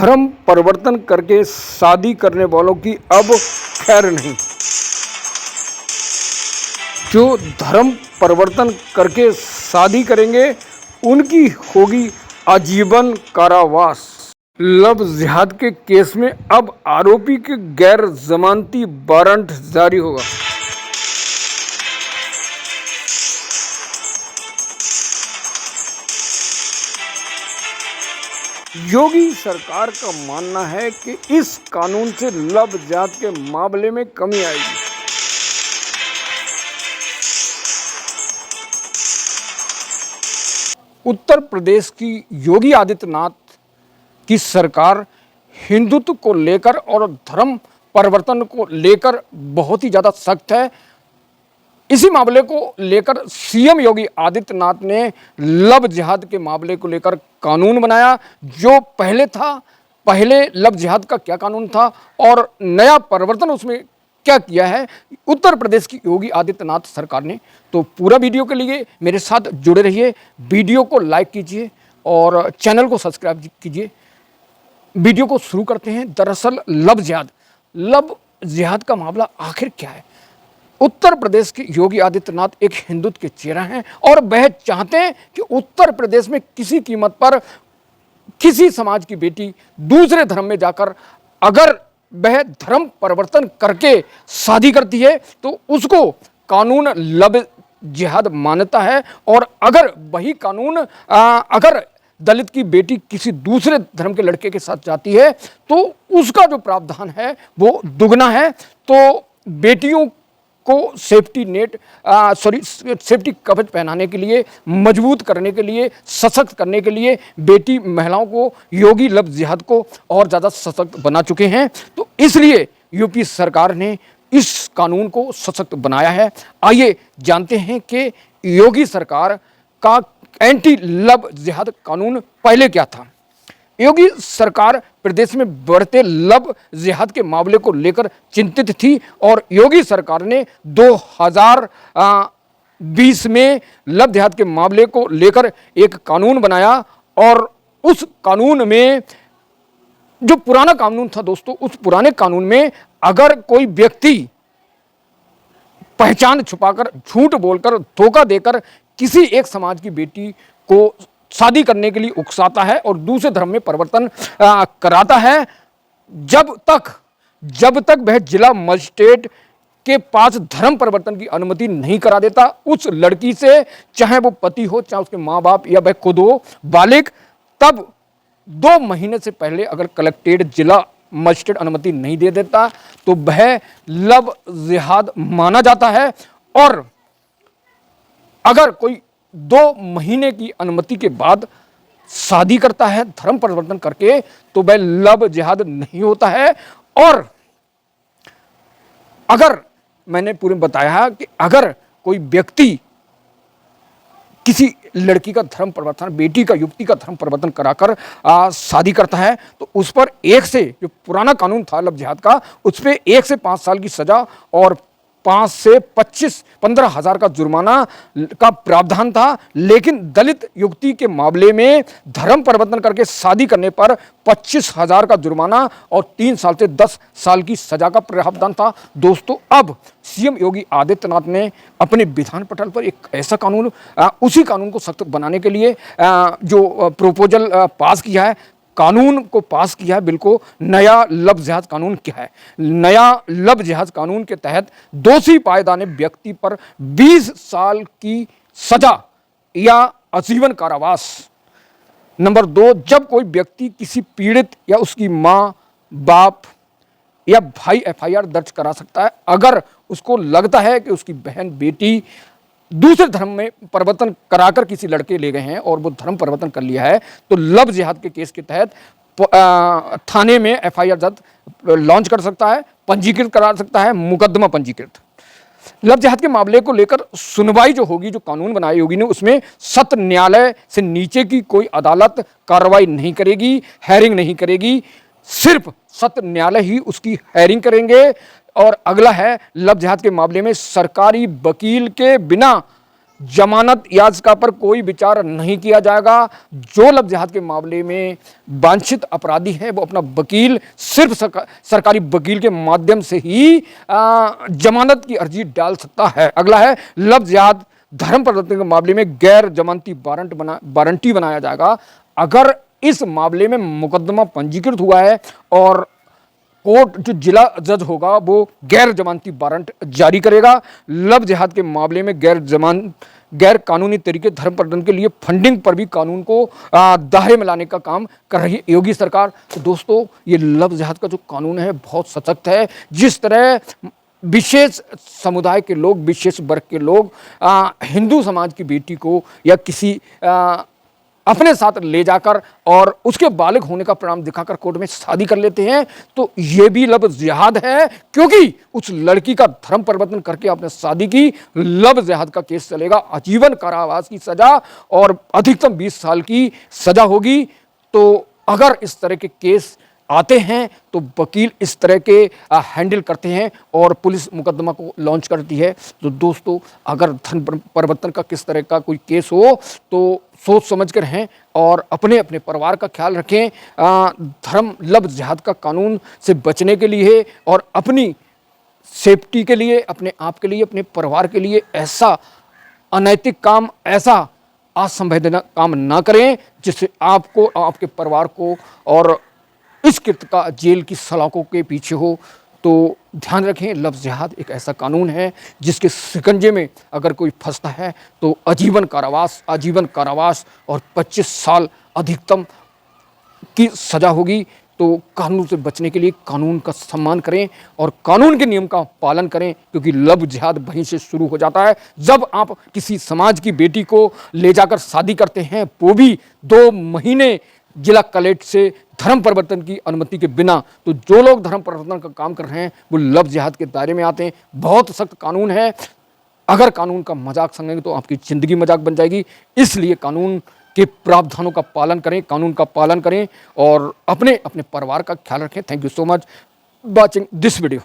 धर्म परिवर्तन करके शादी करने वालों की अब खैर नहीं। जो धर्म परिवर्तन करके शादी करेंगे उनकी होगी आजीवन कारावास। लव जिहाद के केस में अब आरोपी के गैर जमानती वारंट जारी होगा। योगी सरकार का मानना है कि इस कानून से लव जिहाद के मामले में कमी आएगी। उत्तर प्रदेश की योगी आदित्यनाथ की सरकार हिंदुत्व को लेकर और धर्म परिवर्तन को लेकर बहुत ही ज़्यादा सख्त है। इसी मामले को लेकर सीएम योगी आदित्यनाथ ने लव जिहाद के मामले को लेकर कानून बनाया। जो पहले लव जिहाद का क्या कानून था और नया परिवर्तन उसमें क्या किया है उत्तर प्रदेश की योगी आदित्यनाथ सरकार ने। तो पूरा वीडियो के लिए मेरे साथ जुड़े रहिए, वीडियो को लाइक कीजिए और चैनल को सब्सक्राइब कीजिए। वीडियो को शुरू करते हैं। दरअसल लव जिहाद का मामला आखिर क्या है। उत्तर प्रदेश के योगी आदित्यनाथ एक हिंदुत्व के चेहरा हैं और वह चाहते हैं कि उत्तर प्रदेश में किसी कीमत पर किसी समाज की बेटी दूसरे धर्म में जाकर अगर वह धर्म परिवर्तन करके शादी करती है तो उसको कानून लव जिहाद मानता है। और अगर वही कानून अगर दलित की बेटी किसी दूसरे धर्म के लड़के के साथ जाती है तो उसका जो प्रावधान है वो दुगना है। तो बेटियों को सेफ्टी कवच पहनाने के लिए, मजबूत करने के लिए, सशक्त करने के लिए बेटी महिलाओं को योगी लव जिहाद को और ज़्यादा सशक्त बना चुके हैं। तो इसलिए यूपी सरकार ने इस कानून को सशक्त बनाया है। आइए जानते हैं कि योगी सरकार का एंटी लव जिहाद कानून पहले क्या था। योगी सरकार प्रदेश में बढ़ते लव जिहाद के मामले को लेकर चिंतित थी और योगी सरकार ने 2020 में लव जिहाद के मामले को लेकर एक कानून बनाया। और उस कानून में जो पुराना कानून था दोस्तों, उस पुराने कानून में अगर कोई व्यक्ति पहचान छुपाकर, झूठ बोलकर, धोखा देकर किसी एक समाज की बेटी को शादी करने के लिए उकसाता है और दूसरे धर्म में परिवर्तन कराता है, जब तक वह जिला मजिस्ट्रेट के पास धर्म परिवर्तन की अनुमति नहीं करा देता उस लड़की से, चाहे वो पति हो, चाहे उसके माँ बाप या वह खुद हो बालिग, तब 2 महीने से पहले अगर कलेक्टेड जिला मजिस्ट्रेट अनुमति नहीं दे देता तो वह लव जिहाद माना जाता है। और अगर कोई 2 महीने की अनुमति के बाद शादी करता है धर्म परिवर्तन करके तो वह लव जिहाद नहीं होता है। और अगर मैंने पूरे बताया कि अगर कोई व्यक्ति किसी लड़की का धर्म परिवर्तन, बेटी का, युवती का धर्म परिवर्तन कराकर शादी करता है तो उस पर जो पुराना कानून था लव जिहाद का, उस पर 1 से 5 साल की सजा और 5 से 15 हज़ार का जुर्माना का प्रावधान था। लेकिन दलित युवती के मामले में धर्म परिवर्तन करके शादी करने पर 25,000 का जुर्माना और 3 साल से 10 साल की सजा का प्रावधान था। दोस्तों, अब सीएम योगी आदित्यनाथ ने अपने विधान पटल पर एक ऐसा कानून, उसी कानून को सख्त बनाने के लिए जो प्रपोजल पास किया है, कानून को पास किया है बिल को। नया लव जिहाद कानून क्या है? नया लव जिहाद कानून के तहत दोषी पाए जाने व्यक्ति पर 20 साल की सजा या आजीवन कारावास। नंबर 2, जब कोई व्यक्ति किसी पीड़ित या उसकी माँ, बाप या भाई एफआईआर दर्ज करा सकता है अगर उसको लगता है कि उसकी बहन, बेटी दूसरे धर्म में परिवर्तन कराकर किसी लड़के ले गए हैं और वो धर्म परिवर्तन कर लिया है तो लव जिहाद के केस के तहत थाने में एफआईआर दर्ज लॉन्च कर सकता है, पंजीकृत करा सकता है, मुकदमा पंजीकृत। लव जिहाद के मामले को लेकर सुनवाई जो होगी, जो कानून बनाए योगी ने, उसमें सत्र न्यायालय से नीचे की कोई अदालत कार्रवाई नहीं करेगी, हेयरिंग नहीं करेगी, सिर्फ सत्र न्यायालय ही उसकी हेयरिंग करेंगे। और अगला है लव जिहाद के मामले में सरकारी वकील के बिना जमानत याचिका पर कोई विचार नहीं किया जाएगा। जो लव जिहाद के मामले में वांछित अपराधी है वो अपना वकील सिर्फ सरकारी वकील के माध्यम से ही जमानत की अर्जी डाल सकता है। अगला है लव जिहाद धर्म परिवर्तन के मामले में गैर जमानती वारंटी बनाया जाएगा। अगर इस मामले में मुकदमा पंजीकृत हुआ है और कोर्ट जो जिला जज होगा वो गैर जमानती वारंट जारी करेगा। लव जिहाद के मामले में गैर कानूनी तरीके धर्म परिवर्तन के लिए फंडिंग पर भी कानून को दायरे में लाने का काम कर रही है योगी सरकार। तो दोस्तों, ये लव जिहाद का जो कानून है बहुत सशक्त है। जिस तरह विशेष समुदाय के लोग, विशेष वर्ग के लोग हिंदू समाज की बेटी को या किसी अपने साथ ले जाकर और उसके बालिग होने का प्रमाण दिखाकर कोर्ट में शादी कर लेते हैं, तो ये भी लव जिहाद है, क्योंकि उस लड़की का धर्म परिवर्तन करके आपने शादी की। लव जिहाद का केस चलेगा, आजीवन कारावास की सजा और अधिकतम 20 साल की सजा होगी। तो अगर इस तरह के केस आते हैं तो वकील इस तरह के हैंडल करते हैं और पुलिस मुकदमा को लॉन्च करती है। तो दोस्तों, अगर धर्म परिवर्तन का किस तरह का कोई केस हो तो सोच समझ कर रहें और अपने अपने परिवार का ख्याल रखें। धर्म लव जिहाद का कानून से बचने के लिए और अपनी सेफ्टी के लिए, अपने आप के लिए, अपने परिवार के लिए ऐसा अनैतिक काम, ऐसा असंवैधानिक काम ना करें जिससे आपको, आपके परिवार को और इस कृत्य का जेल की सलाखों के पीछे हो। तो ध्यान रखें, लव जिहाद एक ऐसा कानून है जिसके शिकंजे में अगर कोई फंसता है तो आजीवन कारावास और 25 साल अधिकतम की सजा होगी। तो कानून से बचने के लिए कानून का सम्मान करें और कानून के नियम का पालन करें, क्योंकि लव जिहाद वहीं से शुरू हो जाता है जब आप किसी समाज की बेटी को ले जाकर शादी करते हैं, वो भी 2 महीने जिला कलेक्ट से धर्म परिवर्तन की अनुमति के बिना। तो जो लोग धर्म परिवर्तन का काम कर रहे हैं वो लव जिहाद के दायरे में आते हैं। बहुत सख्त कानून है, अगर कानून का मजाक समझेंगे तो आपकी जिंदगी मजाक बन जाएगी। इसलिए कानून के प्रावधानों का पालन करें, कानून का पालन करें और अपने अपने परिवार का ख्याल रखें। Thank you so much watching this video.